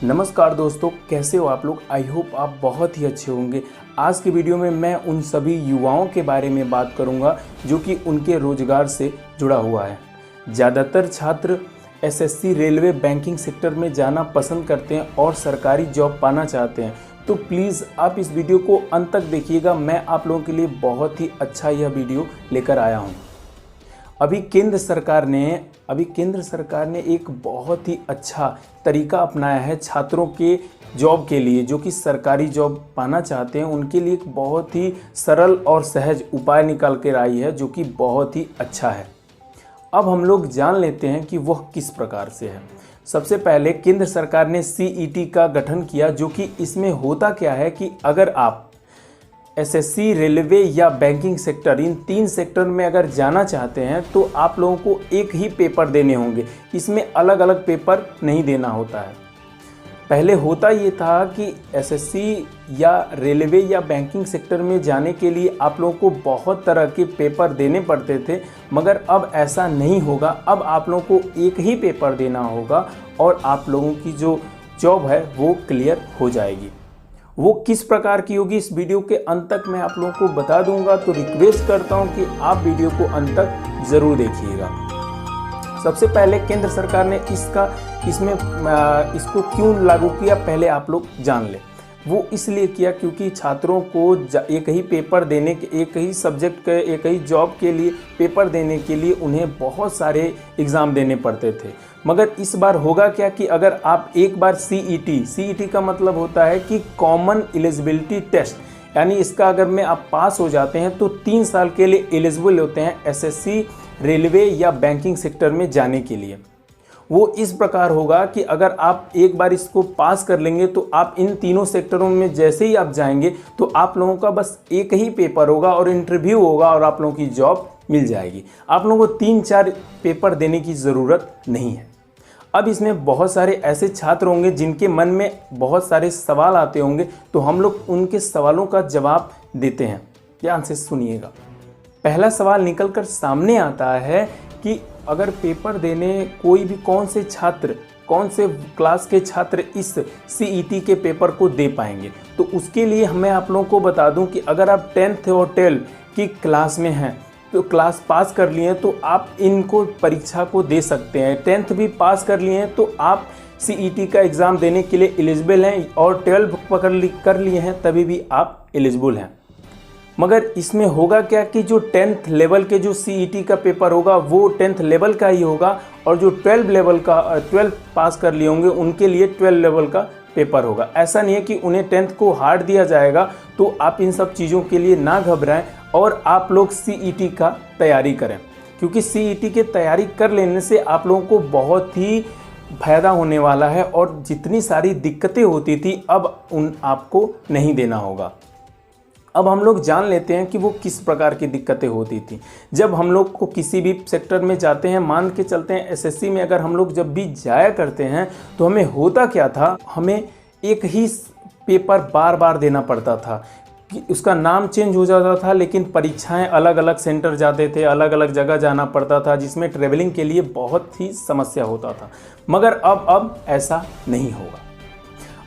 नमस्कार दोस्तों, कैसे हो आप लोग। आई होप आप बहुत ही अच्छे होंगे। आज की वीडियो में मैं उन सभी युवाओं के बारे में बात करूंगा जो कि उनके रोजगार से जुड़ा हुआ है। ज़्यादातर छात्र एसएससी, रेलवे, बैंकिंग सेक्टर में जाना पसंद करते हैं और सरकारी जॉब पाना चाहते हैं। तो प्लीज़ आप इस वीडियो को अंत तक देखिएगा। मैं आप लोगों के लिए बहुत ही अच्छा यह वीडियो लेकर आया हूँ। अभी केंद्र सरकार ने एक बहुत ही अच्छा तरीका अपनाया है छात्रों के जॉब के लिए, जो कि सरकारी जॉब पाना चाहते हैं उनके लिए एक बहुत ही सरल और सहज उपाय निकाल कर आई है, जो कि बहुत ही अच्छा है। अब हम लोग जान लेते हैं कि वह किस प्रकार से है। सबसे पहले केंद्र सरकार ने सीईटी का गठन किया, जो कि इसमें होता क्या है कि अगर आप एसएससी, रेलवे या बैंकिंग सेक्टर, इन तीन सेक्टर में अगर जाना चाहते हैं तो आप लोगों को एक ही पेपर देने होंगे। इसमें अलग अलग पेपर नहीं देना होता है। पहले होता ये था कि एसएससी या रेलवे या बैंकिंग सेक्टर में जाने के लिए आप लोगों को बहुत तरह के पेपर देने पड़ते थे, मगर अब ऐसा नहीं होगा। अब आप लोगों को एक ही पेपर देना होगा और आप लोगों की जो जॉब है वो क्लियर हो जाएगी। वो किस प्रकार की होगी इस वीडियो के अंत तक मैं आप लोगों को बता दूंगा, तो रिक्वेस्ट करता हूं कि आप वीडियो को अंत तक ज़रूर देखिएगा। सबसे पहले केंद्र सरकार ने इसको क्यों लागू किया, पहले आप लोग जान लें। वो इसलिए किया क्योंकि छात्रों को एक ही पेपर देने के, एक ही सब्जेक्ट के, एक ही जॉब के लिए पेपर देने के लिए उन्हें बहुत सारे एग्ज़ाम देने पड़ते थे। मगर इस बार होगा क्या कि अगर आप एक बार सीईटी का मतलब होता है कि कॉमन एलिजिबिलिटी टेस्ट, यानी इसका अगर में आप पास हो जाते हैं तो 3 साल के लिए एलिजिबल होते हैं एसएससी, रेलवे या बैंकिंग सेक्टर में जाने के लिए। वो इस प्रकार होगा कि अगर आप एक बार इसको पास कर लेंगे तो आप इन तीनों सेक्टरों में जैसे ही आप जाएंगे तो आप लोगों का बस एक ही पेपर होगा और इंटरव्यू होगा और आप लोगों की जॉब मिल जाएगी। आप लोगों को 3-4 पेपर देने की ज़रूरत नहीं है। अब इसमें बहुत सारे ऐसे छात्र होंगे जिनके मन में बहुत सारे सवाल आते होंगे, तो हम लोग उनके सवालों का जवाब देते हैं। ध्यान से सुनिएगा। पहला सवाल निकल कर सामने आता है कि अगर पेपर देने कोई भी कौन से क्लास के छात्र इस सीईटी के पेपर को दे पाएंगे। तो उसके लिए मैं आप लोगों को बता दूं कि अगर आप 10th और 12 की क्लास में हैं तो क्लास पास कर लिए हैं तो आप इनको परीक्षा को दे सकते हैं। 10th भी पास कर लिए हैं तो आप सीईटी का एग्ज़ाम देने के लिए एलिजिबल हैं, और 12 कर लिए हैं तभी भी आप एलिजिबल हैं। मगर इसमें होगा क्या कि जो 10th लेवल के जो सीईटी का पेपर होगा वो 10th लेवल का ही होगा, और जो 12 पास कर लिए होंगे उनके लिए 12 लेवल का पेपर होगा। ऐसा नहीं है कि उन्हें 10th को हार्ड दिया जाएगा। तो आप इन सब चीज़ों के लिए ना घबराएं और आप लोग सीईटी का तैयारी करें, क्योंकि सीईटी की तैयारी कर लेने से आप लोगों को बहुत ही फायदा होने वाला है, और जितनी सारी दिक्कतें होती थी अब उन आपको नहीं देना होगा। अब हम लोग जान लेते हैं कि वो किस प्रकार की दिक्कतें होती थी। जब हम लोग को किसी भी सेक्टर में जाते हैं, मान के चलते हैं एसएससी में अगर हम लोग जब भी जाया करते हैं तो हमें होता क्या था, हमें एक ही पेपर बार बार देना पड़ता था। उसका नाम चेंज हो जाता था, लेकिन परीक्षाएं अलग अलग सेंटर जाते थे, अलग अलग जगह जाना पड़ता था, जिसमें ट्रेवलिंग के लिए बहुत ही समस्या होता था। मगर अब ऐसा नहीं होगा।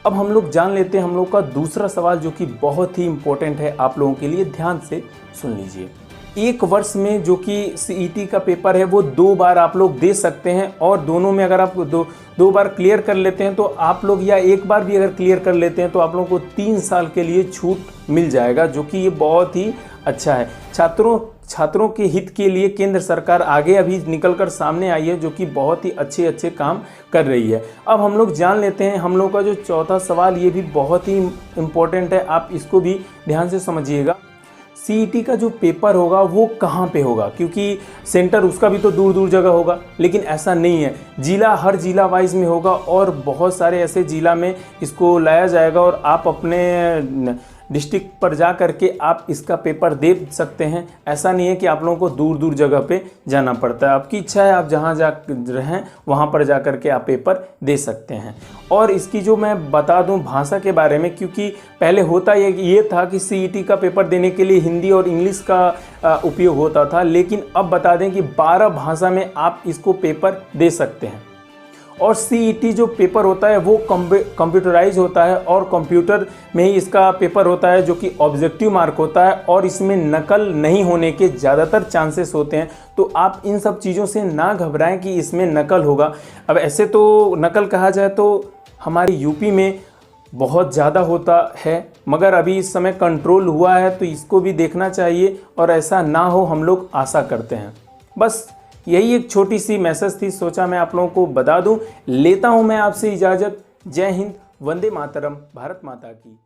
अब हम लोग जान लेते हैं हम लोग का दूसरा सवाल, जो कि बहुत ही इम्पोर्टेंट है आप लोगों के लिए। ध्यान से सुन लीजिए। एक वर्ष में जो कि सीईटी का पेपर है वो 2 बार आप लोग दे सकते हैं, और दोनों में अगर आप दो बार क्लियर कर लेते हैं तो आप लोग, या एक बार भी अगर क्लियर कर लेते हैं तो आप लोगों को 3 साल के लिए छूट मिल जाएगा, जो कि ये बहुत ही अच्छा है। छात्रों के हित के लिए केंद्र सरकार आगे अभी निकल कर सामने आई है, जो कि बहुत ही अच्छे काम कर रही है। अब हम लोग जान लेते हैं हम लोग का जो चौथा सवाल, ये भी बहुत ही इम्पोर्टेंट है, आप इसको भी ध्यान से समझिएगा। सीईटी का जो पेपर होगा वो कहाँ पे होगा, क्योंकि सेंटर उसका भी तो दूर दूर जगह होगा, लेकिन ऐसा नहीं है। हर जिला वाइज में होगा, और बहुत सारे ऐसे जिला में इसको लाया जाएगा, और आप अपने डिस्ट्रिक्ट पर जा करके आप इसका पेपर दे सकते हैं। ऐसा नहीं है कि आप लोगों को दूर दूर जगह पे जाना पड़ता है। आपकी इच्छा है, आप जहाँ जा रहें वहाँ पर जा करके आप पेपर दे सकते हैं। और इसकी जो मैं बता दूं भाषा के बारे में, क्योंकि पहले होता ये था कि सीईटी का पेपर देने के लिए हिंदी और इंग्लिश का उपयोग होता था, लेकिन अब बता दें कि 12 भाषा में आप इसको पेपर दे सकते हैं। और सीईटी जो पेपर होता है वो कंप्यूटराइज होता है और कंप्यूटर में ही इसका पेपर होता है जो कि ऑब्जेक्टिव मार्क होता है और इसमें नकल नहीं होने के ज़्यादातर चांसेस होते हैं। तो आप इन सब चीज़ों से ना घबराएं कि इसमें नकल होगा। अब ऐसे तो नकल कहा जाए तो हमारी यूपी में बहुत ज़्यादा होता है, मगर अभी इस समय कंट्रोल हुआ है तो इसको भी देखना चाहिए और ऐसा ना हो हम लोग आशा करते हैं। बस यही एक छोटी सी मैसेज थी, सोचा मैं आप लोगों को बता दूं। लेता हूं मैं आपसे इजाज़त। जय हिंद, वंदे मातरम, भारत माता की।